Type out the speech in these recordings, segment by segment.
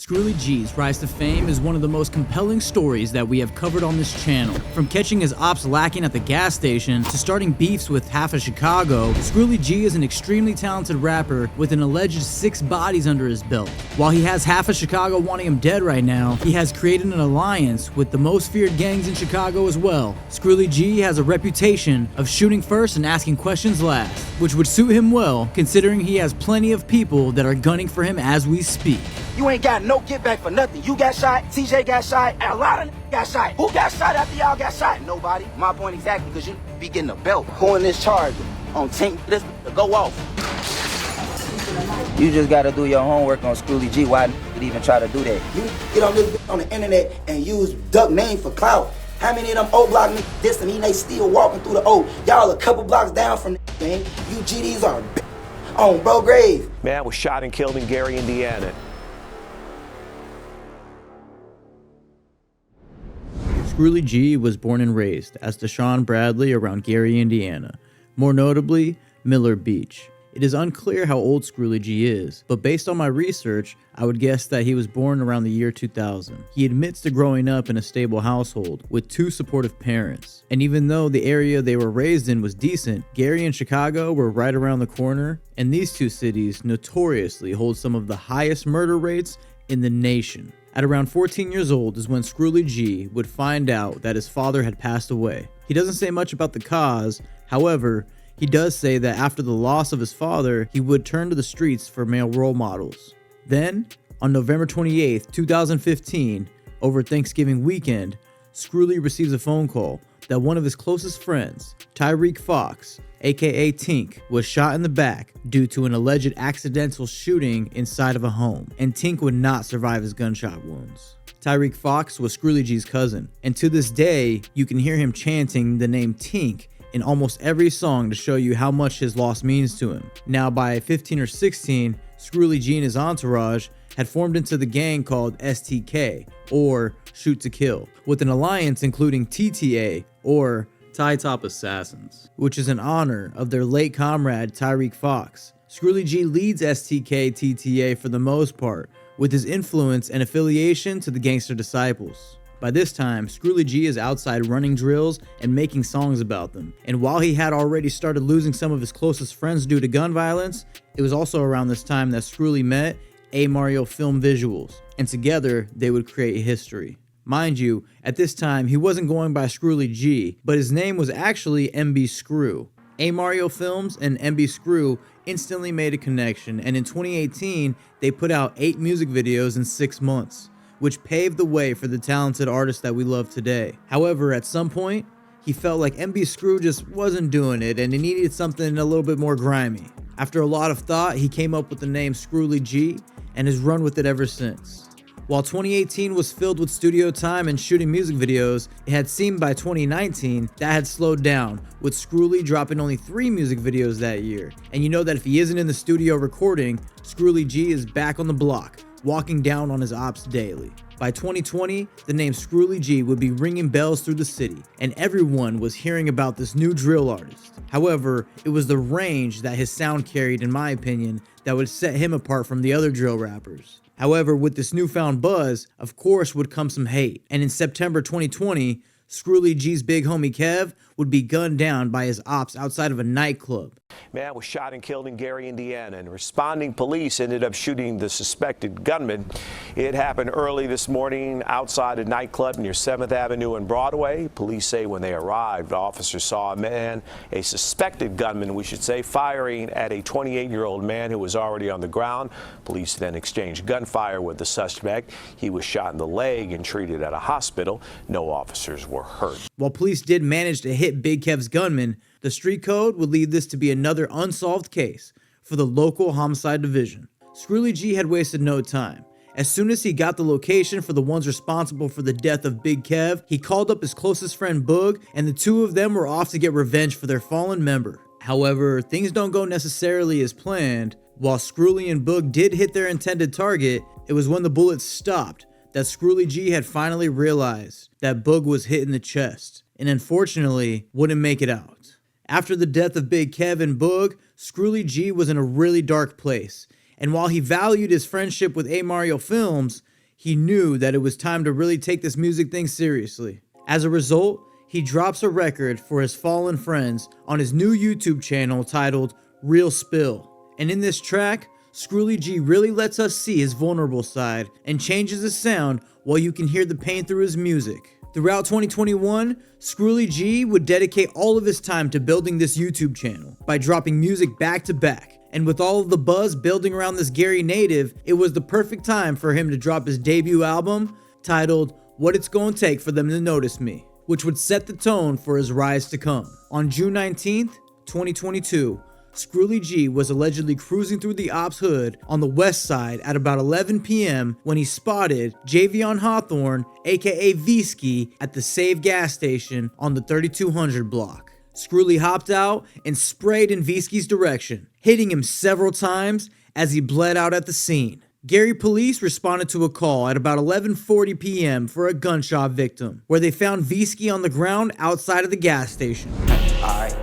Scly G's rise to fame is one of the most compelling stories that we have covered on this channel. From catching his ops lacking at the gas station to starting beefs with half of Chicago, Scly G is an extremely talented rapper with an alleged 6 bodies under his belt. While he has half of Chicago wanting him dead right now, he has created an alliance with the most feared gangs in Chicago as well. Scly G has a reputation of shooting first and asking questions last, which would suit him well considering he has plenty of people that are gunning for him as we speak. You ain't got no get back for nothing. You got shot, TJ got shot, and a lot of got shot. Who got shot after y'all got shot? Nobody. My point exactly, because you be getting a belt. Who in this charge on tank this to go off? You just gotta do your homework on Scly G. Why would even try to do that? You get on this on the internet and use duck name for clout. How many of them O block niggas this and they still walking through the O? Y'all a couple blocks down from the man. You GDs are on bro grave. Man was shot and killed in Gary, Indiana. Scly G was born and raised as Deshaun Bradley around Gary, Indiana, more notably Miller Beach. It is unclear how old Scly G is, but based on my research, I would guess that he was born around the year 2000. He admits to growing up in a stable household with 2 supportive parents, and even though the area they were raised in was decent, Gary and Chicago were right around the corner, and these 2 cities notoriously hold some of the highest murder rates in the nation. At around 14 years old is when Scly G would find out that his father had passed away. He doesn't say much about the cause, however, he does say that after the loss of his father, he would turn to the streets for male role models. Then, on November 28, 2015, over Thanksgiving weekend, Scly receives a phone call that one of his closest friends, Tyreek Fox, aka Tink, was shot in the back due to an alleged accidental shooting inside of a home, and Tink would not survive his gunshot wounds. Tyreek Fox was Scly G's cousin, and to this day, you can hear him chanting the name Tink in almost every song to show you how much his loss means to him. Now by 15 or 16, Scly G and his entourage had formed into the gang called STK, or Shoot to Kill, with an alliance including TTA, or Tie Top Assassins, which is in honor of their late comrade Tyreek Fox. Scly G leads STK TTA for the most part, with his influence and affiliation to the Gangster Disciples. By this time, Scly G is outside running drills and making songs about them, and while he had already started losing some of his closest friends due to gun violence, it was also around this time that Scly met A. Mario Film Visuals, and together they would create history. Mind you, at this time he wasn't going by Scly G, but his name was actually MB Screw. A. Mario Films and MB Screw instantly made a connection, and in 2018 they put out 8 music videos in 6 months, which paved the way for the talented artist that we love today. However, at some point, he felt like MB Screw just wasn't doing it and he needed something a little bit more grimy. After a lot of thought, he came up with the name Scly G and has run with it ever since. While 2018 was filled with studio time and shooting music videos, it had seemed by 2019 that had slowed down, with Scly dropping only 3 music videos that year. And you know that if he isn't in the studio recording, Scly G is back on the block, walking down on his ops daily. By 2020, the name Scly G would be ringing bells through the city, and everyone was hearing about this new drill artist. However, it was the range that his sound carried, in my opinion, that would set him apart from the other drill rappers. However, with this newfound buzz, of course would come some hate, and in September 2020, Scly G's big homie Kev would be gunned down by his ops outside of a nightclub. Man was shot and killed in Gary, Indiana, and responding police ended up shooting the suspected gunman. It happened early this morning outside a nightclub near 7th Avenue and Broadway. Police say when they arrived, officers saw a man, a suspected gunman, we should say, firing at a 28-year-old man who was already on the ground. Police then exchanged gunfire with the suspect. He was shot in the leg and treated at a hospital. No officers were hurt. While police did manage to hit Big Kev's gunman, the street code would lead this to be another unsolved case for the local homicide division. Scly G had wasted no time. As soon as he got the location for the ones responsible for the death of Big Kev, he called up his closest friend Boog, and the 2 of them were off to get revenge for their fallen member. However, things don't go necessarily as planned. While Scly and Boog did hit their intended target, it was when the bullets stopped that Scly G had finally realized that Boog was hit in the chest, and unfortunately wouldn't make it out. After the death of Big Kev and Boog, Scly G was in a really dark place, and while he valued his friendship with A. Mario Films, he knew that it was time to really take this music thing seriously. As a result, he drops a record for his fallen friends on his new YouTube channel titled Real Spill. And in this track, Scly G really lets us see his vulnerable side and changes his sound while you can hear the pain through his music. Throughout 2021, Scly G would dedicate all of his time to building this YouTube channel by dropping music back to back. And with all of the buzz building around this Gary native, it was the perfect time for him to drop his debut album titled What It's Gonna Take for Them to Notice Me, which would set the tone for his rise to come. On June 19th, 2022, Scly G was allegedly cruising through the Ops hood on the west side at about 11 p.m. when he spotted Javion Hawthorne, aka Visi, at the Save gas station on the 3200 block. Scly hopped out and sprayed in Visi's direction, hitting him several times as he bled out at the scene. Gary police responded to a call at about 11:40 p.m. for a gunshot victim, where they found Visi on the ground outside of the gas station. Alright,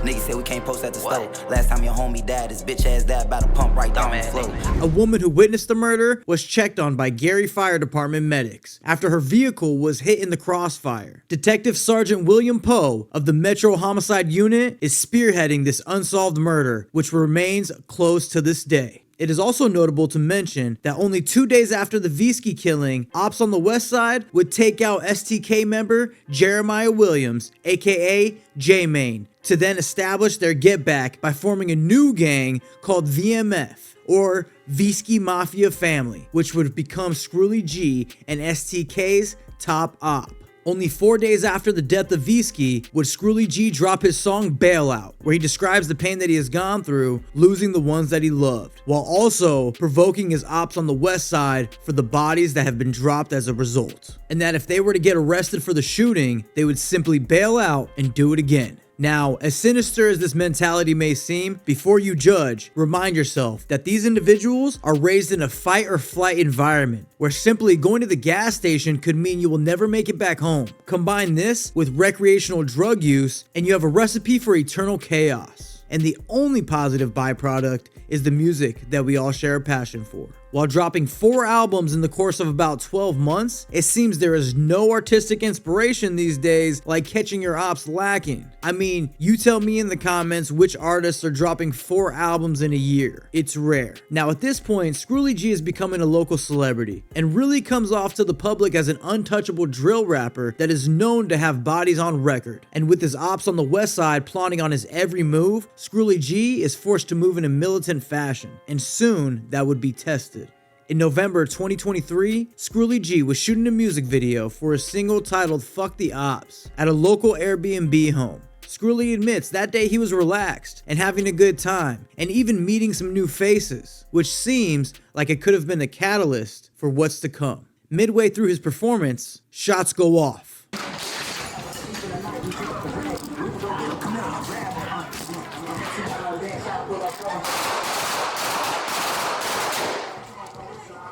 niggas said we can't post at the store. Last time your homie died, his bitch ass died by the pump right down the floor. A woman who witnessed the murder was checked on by Gary Fire Department medics after her vehicle was hit in the crossfire. Detective Sergeant William Poe of the Metro Homicide Unit is spearheading this unsolved murder, which remains closed to this day. It is also notable to mention that only 2 days after the Visi killing, Ops on the West Side would take out STK member Jeremiah Williams, aka J-Main, to then establish their get back by forming a new gang called VMF, or Visi Mafia Family, which would become Scly G and STK's top op. Only 4 days after the death of Visi would Scly G drop his song Bailout, where he describes the pain that he has gone through losing the ones that he loved, while also provoking his ops on the west side for the bodies that have been dropped as a result. And that if they were to get arrested for the shooting, they would simply bail out and do it again. Now, as sinister as this mentality may seem, before you judge, remind yourself that these individuals are raised in a fight or flight environment, where simply going to the gas station could mean you will never make it back home. Combine this with recreational drug use, and you have a recipe for eternal chaos. And the only positive byproduct is the music that we all share a passion for. While dropping 4 albums in the course of about 12 months, it seems there is no artistic inspiration these days like catching your ops lacking. I mean, you tell me in the comments which artists are dropping 4 albums in a year. It's rare. Now at this point, Scly G is becoming a local celebrity and really comes off to the public as an untouchable drill rapper that is known to have bodies on record. And with his ops on the west side plotting on his every move, Scly G is forced to move in a militant fashion, and soon that would be tested. In November 2023, Scly G was shooting a music video for a single titled Fuck the Ops at a local Airbnb home. Scly admits that day he was relaxed and having a good time, and even meeting some new faces, which seems like it could have been a catalyst for what's to come. Midway through his performance, shots go off.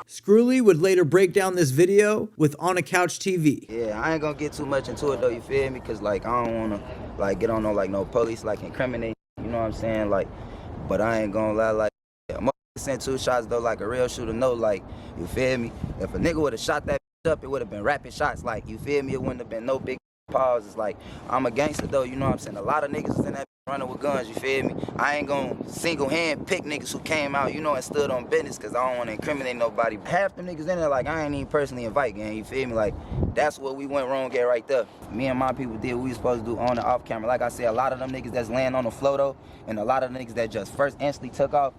Scly would later break down this video with On a Couch TV. Yeah, I ain't gonna get too much into it though, you feel me? Cause like I don't wanna like get on no police like incriminate, you know what I'm saying? Like, but I ain't gonna lie, like I'm sent 2 shots though, like a real shooter know, like, you feel me? If a nigga would've shot that up, it would've been rapid shots, like, you feel me? It wouldn't have been no big pause. It's like I'm a gangster though, you know what I'm saying? A lot of niggas is in that running with guns, you feel me? I ain't gonna single hand pick niggas who came out, you know, and stood on business, cause I don't wanna incriminate nobody. Half the niggas in there, like, I ain't even personally invite, gang, you feel me? Like, that's what we went wrong at right there. Me and my people did what we was supposed to do on and off camera. Like I said, a lot of them niggas that's laying on the floor though, and a lot of niggas that just first instantly took off,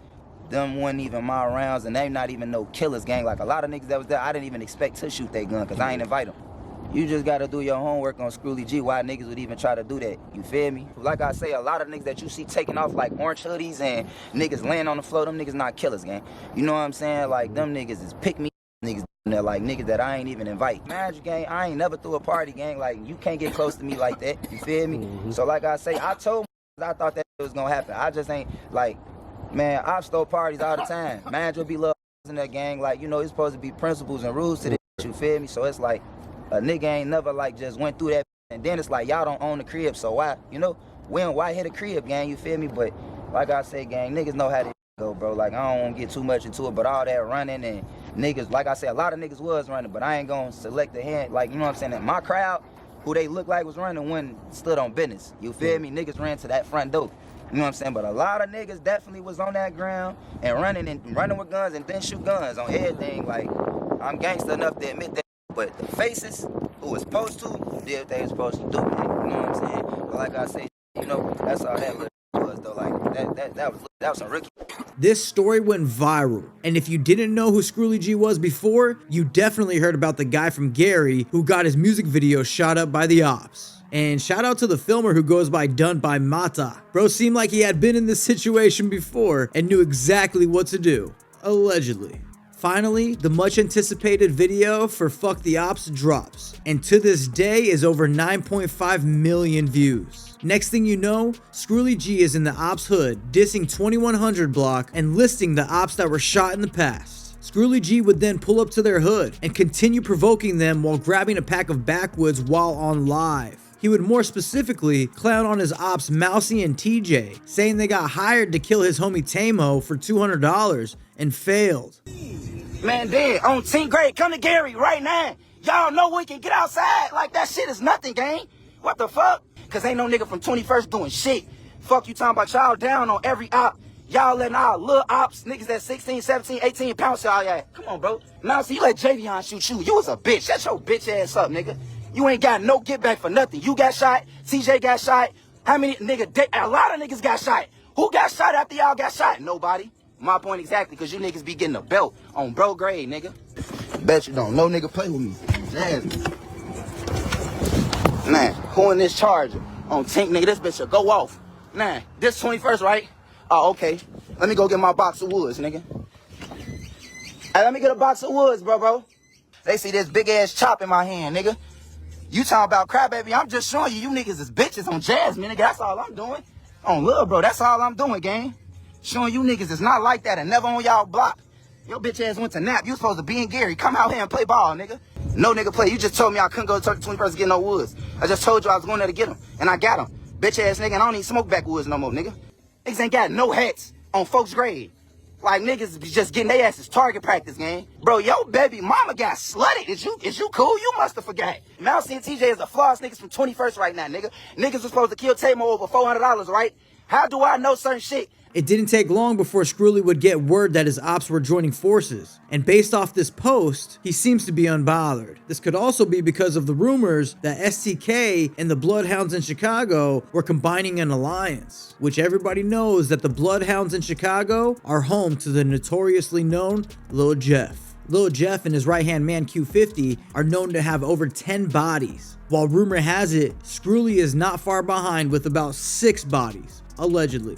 them wasn't even my rounds, and they not even no killers, gang. Like, a lot of niggas that was there, I didn't even expect to shoot that gun, cause I ain't invite them. You just gotta do your homework on Scly G, why niggas would even try to do that, you feel me? Like I say, a lot of niggas that you see taking off like orange hoodies and niggas laying on the floor, them niggas not killers, gang. You know what I'm saying? Like, them niggas is pick me niggas, they're like niggas that I ain't even invite. Man, gang, I ain't never threw a party, gang. Like, you can't get close to me like that, you feel me? So like I say, I told I thought that was gonna happen. I just ain't, like, man, I've stole parties all the time. Man, you'll be little in that gang, like, you know, it's supposed to be principles and rules to this, you feel me? So it's like, a nigga ain't never like just went through that, and then it's like y'all don't own the crib, so why, you know, why hit a crib, gang, you feel me? But like I say, gang, niggas know how to go, bro. Like, I don't want to get too much into it, but all that running and niggas, like I said, a lot of niggas was running, but I ain't gonna select the hand. Like, you know what I'm saying? In my crowd, who they look like was running when stood on business. You feel me? Niggas ran to that front door. You know what I'm saying? But a lot of niggas definitely was on that ground and running with guns and then shoot guns on everything. Like, I'm gangster enough to admit that. But the faces who was supposed to did what they was supposed to do. You know what I'm saying? But like I said, you know, that's all that was though. Like that was some rookie. This story went viral, and if you didn't know who Scly G was before, you definitely heard about the guy from Gary who got his music video shot up by the ops. And shout out to the filmer who goes by Done by Mata. Bro seemed like he had been in this situation before and knew exactly what to do. Allegedly. Finally, the much anticipated video for Fuck the Ops drops, and to this day is over 9.5 million views. Next thing you know, Scly G is in the ops hood, dissing 2100 block and listing the ops that were shot in the past. Scly G would then pull up to their hood and continue provoking them while grabbing a pack of backwoods while on live. He would more specifically clown on his ops Mousy and TJ, saying they got hired to kill his homie Tamo for $200 and failed. Man, then on 10th grade, come to Gary right now. Y'all know we can get outside. Like, that shit is nothing, gang. What the fuck? Cause ain't no nigga from 21st doing shit. Fuck you talking about, y'all down on every op. Y'all letting our little ops, niggas that 16, 17, 18 pounds y'all at. Come on, bro. Now, see, you let Javion shoot you. You was a bitch. Shut your bitch ass up, nigga. You ain't got no get back for nothing. You got shot. TJ got shot. How many nigga? A lot of niggas got shot. Who got shot after y'all got shot? Nobody. My point exactly, cause you niggas be getting a belt on bro grade, nigga. Bet you don't. No nigga play with me. Jasmine. Man, who in this charger? On tank, nigga, this bitch should go off. Nah, this 21st, right? Oh, okay. Let me go get my box of woods, nigga. Hey, let me get a box of woods, bro. They see this big ass chop in my hand, nigga. You talking about crap, baby? I'm just showing you niggas is bitches on Jasmine, nigga. That's all I'm doing. On love, bro. That's all I'm doing, gang. Showing you niggas it's not like that and never on y'all block. Your bitch ass went to nap. You supposed to be in Gary. Come out here and play ball, nigga. No nigga play. You just told me I couldn't go to 21st to get no woods. I just told you I was going there to get them. And I got them. Bitch ass nigga, and I don't even smoke backwoods no more, nigga. Niggas ain't got no hats on folks' grade. Like, niggas be just getting their asses target practice, gang. Bro, your baby mama got slutted. Is you cool? You must have forgot. Mousy and TJ is the floss niggas from 21st right now, nigga. Niggas was supposed to kill Tamo over $400, right? How do I know certain shit? It didn't take long before Scly would get word that his ops were joining forces, and based off this post, he seems to be unbothered. This could also be because of the rumors that STK and the Bloodhounds in Chicago were combining an alliance, which everybody knows that the Bloodhounds in Chicago are home to the notoriously known Lil Jeff. Lil Jeff and his right-hand man Q50 are known to have over 10 bodies, while rumor has it, Scly is not far behind with about 6 bodies, allegedly.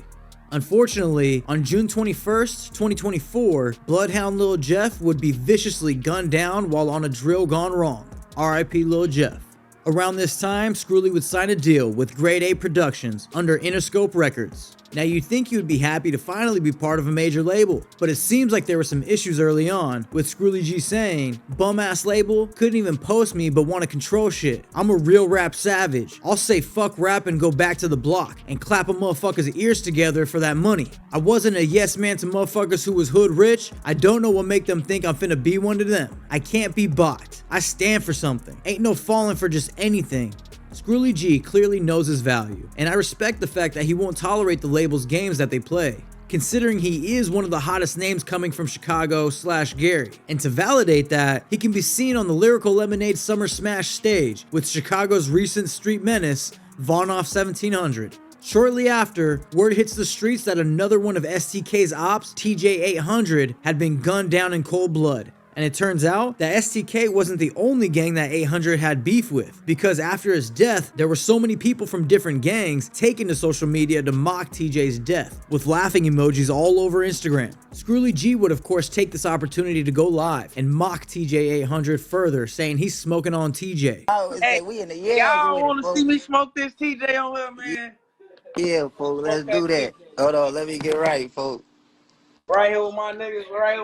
Unfortunately, on June 21st, 2024, Bloodhound Lil Jeff would be viciously gunned down while on a drill gone wrong. RIP Lil Jeff. Around this time, Scly would sign a deal with Grade A Productions under Interscope Records. Now you'd think you'd be happy to finally be part of a major label, but it seems like there were some issues early on, with Scly G saying, "Bum ass label, couldn't even post me but wanna control shit. I'm a real rap savage. I'll say fuck rap and go back to the block, and clap a motherfucker's ears together for that money. I wasn't a yes man to motherfuckers who was hood rich. I don't know what make them think I'm finna be one to them. I can't be bought. I stand for something. Ain't no falling for just anything." Scly G clearly knows his value, and I respect the fact that he won't tolerate the label's games that they play, considering he is one of the hottest names coming from Chicago/Gary. And to validate that, he can be seen on the Lyrical Lemonade Summer Smash stage with Chicago's recent street menace, Vaughnoff 1700. Shortly after, word hits the streets that another one of STK's ops, TJ 800, had been gunned down in cold blood. And it turns out that STK wasn't the only gang that 800 had beef with, because after his death, there were so many people from different gangs taking to social media to mock TJ's death, with laughing emojis all over Instagram. Scly G would of course take this opportunity to go live and mock TJ 800 further, saying he's smoking on TJ. Hey, we in the y'all want to see me smoke this TJ on here, man? Yeah, folks, let's do that. Hold on, let me get right, folks. Right here with my niggas, right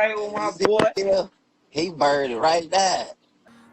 here with my boy. Yeah, he burned it right there.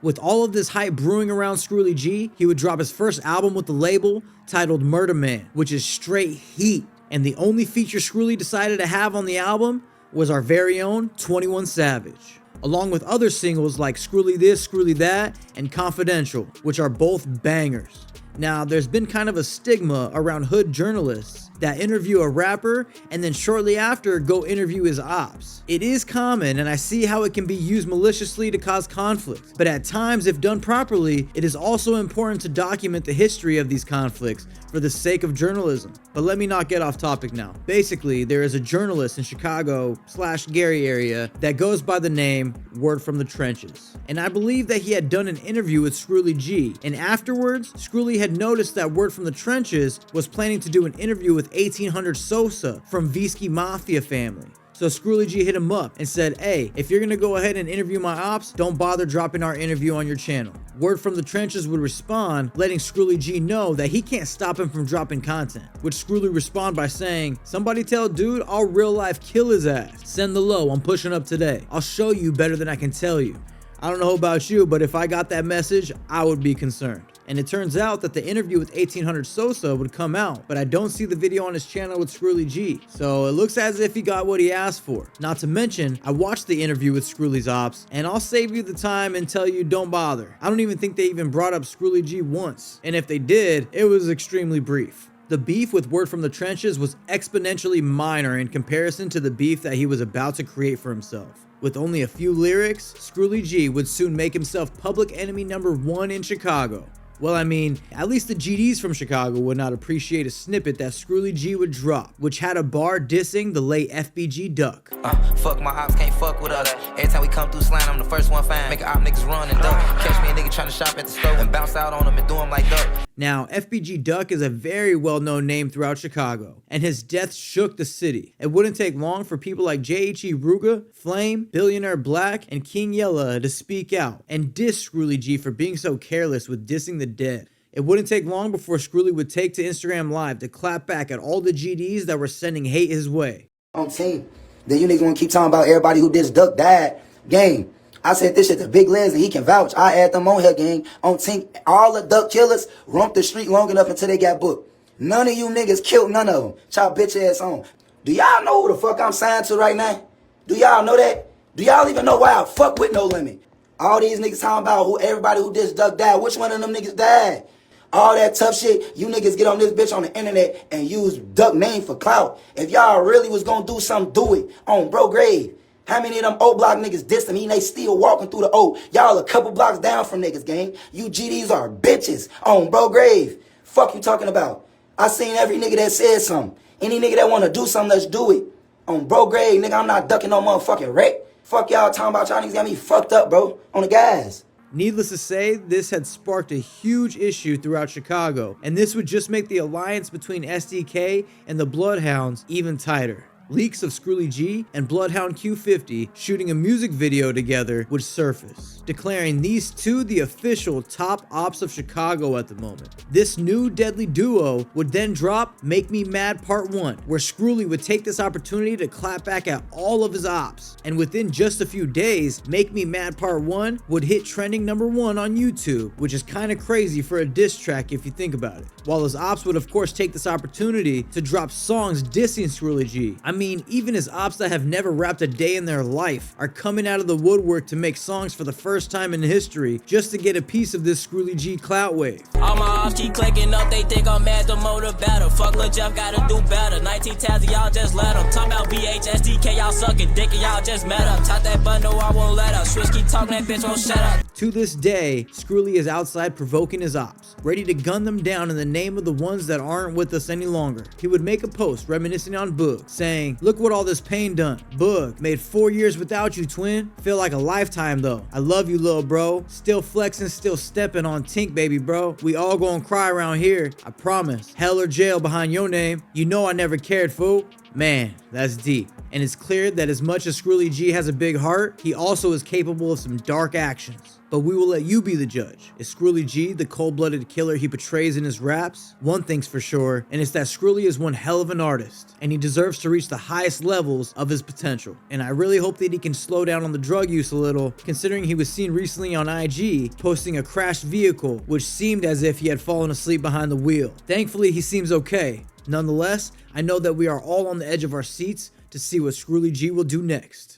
With all of this hype brewing around Scly G, he would drop his first album with the label titled Murder Man, which is straight heat. And the only feature Scly decided to have on the album was our very own 21 Savage, along with other singles like Scly This, Scly That, and Confidential, which are both bangers. Now, there's been kind of a stigma around hood journalists that interview a rapper and then shortly after go interview his ops. It is common, and I see how it can be used maliciously to cause conflict, but at times, if done properly, it is also important to document the history of these conflicts for the sake of journalism. But let me not get off topic now. Basically, there is a journalist in Chicago/Gary area that goes by the name Word from the Trenches, and I believe that he had done an interview with Scly G, and afterwards, Scly had noticed that Word from the Trenches was planning to do an interview with 1800 Sosa from Visi Mafia family. So Scly G hit him up and said, hey, if you're gonna go ahead and interview my ops, don't bother dropping our interview on your channel. Word from the Trenches would respond, letting Scly G know that he can't stop him from dropping content, which Scly respond by saying, somebody tell dude I'll real life kill his ass. Send the low, I'm pushing up today. I'll show you better than I can tell you. I don't know about you, but if I got that message, I would be concerned. And it turns out that the interview with 1800 Sosa would come out, but I don't see the video on his channel with Scly G. So it looks as if he got what he asked for. Not to mention, I watched the interview with Scly's ops, and I'll save you the time and tell you don't bother. I don't even think they even brought up Scly G once. And if they did, it was extremely brief. The beef with Word from the Trenches was exponentially minor in comparison to the beef that he was about to create for himself. With only a few lyrics, Scly G would soon make himself public enemy #1 in Chicago. Well, I mean, at least the GDs from Chicago would not appreciate a snippet that Scly G would drop, which had a bar dissing the late FBG Duck. Fuck my ops, can't fuck with us. Every time we come through slang, I'm the first one found. Make op niggas run and duck. Catch me a nigga trying to shop at the store and bounce out on them and do them like duck. Now, FBG Duck is a very well-known name throughout Chicago, and his death shook the city. It wouldn't take long for people like J.H.E. Ruga, Flame, Billionaire Black, and King Yella to speak out and diss Scly G for being so careless with dissing the dead. It wouldn't take long before Scly would take to Instagram Live to clap back at all the GDs that were sending hate his way. On team, then you niggas wanna keep talking about everybody who did Duck died. Gang, I said this shit to Big Liz and he can vouch. I add them on here, gang. On team, all the Duck killers roamed the street long enough until they got booked. None of you niggas killed none of them. Y'all bitch ass on. Do y'all know who the fuck I'm signed to right now? Do y'all know that? Do y'all even know why I fuck with No Limit? All these niggas talking about everybody who did Duck died. Which one of them niggas died? All that tough shit, you niggas get on this bitch on the internet and use Duck name for clout. If y'all really was gonna do something, do it. On bro grave. How many of them O block niggas dissed him? They still walking through the O. Y'all a couple blocks down from niggas, gang. You GDs are bitches. On bro grave. Fuck you talking about? I seen every nigga that said something. Any nigga that wanna do something, let's do it. On bro grave, nigga, I'm not ducking no motherfucking wreck. Fuck y'all talking about, y'all niggas got me fucked up, bro. On the guys. Needless to say, this had sparked a huge issue throughout Chicago, and this would just make the alliance between SDK and the Bloodhounds even tighter. Leaks of Scly G and Bloodhound Q50 shooting a music video together would surface, declaring these two the official top ops of Chicago at the moment. This new deadly duo would then drop Make Me Mad Part 1, where Scly would take this opportunity to clap back at all of his ops, and within just a few days, Make Me Mad Part 1 would hit trending #1 on YouTube, which is kinda crazy for a diss track if you think about it. While his ops would of course take this opportunity to drop songs dissing Scly G. I mean, even his ops that have never rapped a day in their life are coming out of the woodwork to make songs for the first time in history just to get a piece of this Scly G clout wave. All my ops keep clicking up, they think I'm mad, the motor better. Fuck Lil Jeff, gotta do better. 19 Tazzy, y'all just let him. Talk about BHSDK, y'all sucking dick and y'all just met up. Top that bundle, I won't let up. Switch keep talking, that bitch won't shut up. To this day, Scly is outside provoking his ops, ready to gun them down in the name of the ones that aren't with us any longer. He would make a post reminiscing on Boog, saying, "Look what all this pain done. Boog, made 4 years without you, twin. Feel like a lifetime though. I love you, little bro. Still flexing, still stepping on Tink, baby bro. We all gonna cry around here, I promise. Hell or jail behind your name. You know I never cared, fool." Man, that's deep. And it's clear that as much as Scly G has a big heart, he also is capable of some dark actions. But we will let you be the judge. Is Scly G the cold-blooded killer he portrays in his raps? One thing's for sure, and it's that Scly is one hell of an artist, and he deserves to reach the highest levels of his potential. And I really hope that he can slow down on the drug use a little, considering he was seen recently on IG posting a crashed vehicle, which seemed as if he had fallen asleep behind the wheel. Thankfully, he seems okay. Nonetheless, I know that we are all on the edge of our seats to see what Scly G will do next.